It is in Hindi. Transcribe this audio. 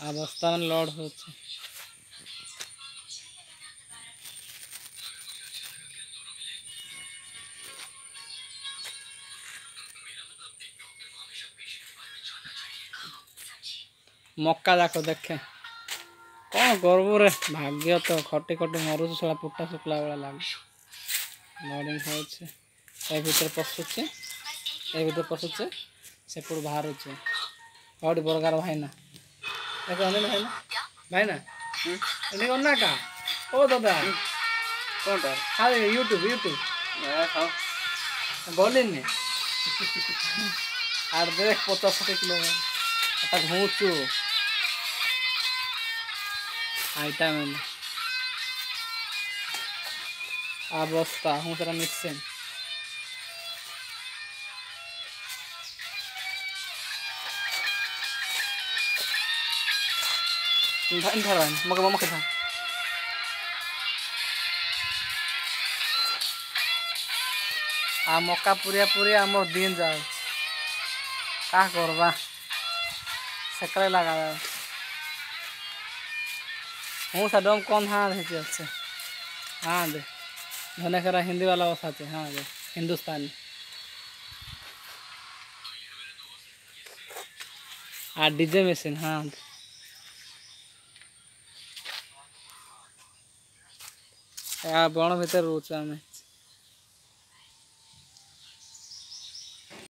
आ बस्ता में लोड हो मक्का जाक देखे कौन करबू रे भाग्य तो खटी खटी मरुच सला पुटा शुक्ला वाला लगे लोडिंग हो भीतर पशुचे ए भीतर पशुचे सेपट बाहर और बरगार भाईना देखो अनिल भाईना ना का ओ दादा कौनटा हाँ यूट्यूब बोलिनी आर देख 50-60 किलो घूचू आइटा मैंने आ बस्ता हूँ तेरा मिक्सिंग मके मके था आ मक्का पूरिया आम दिन जाए का करवा सेकड़े लगा हूँ डम कौन हाँ दे अच्छे हाँ दे धने खरा हिंदी वाला बसाते हाँ दे हिंदुस्तानी आ डीजे मशीन हाँ बण भीतर रोचे आम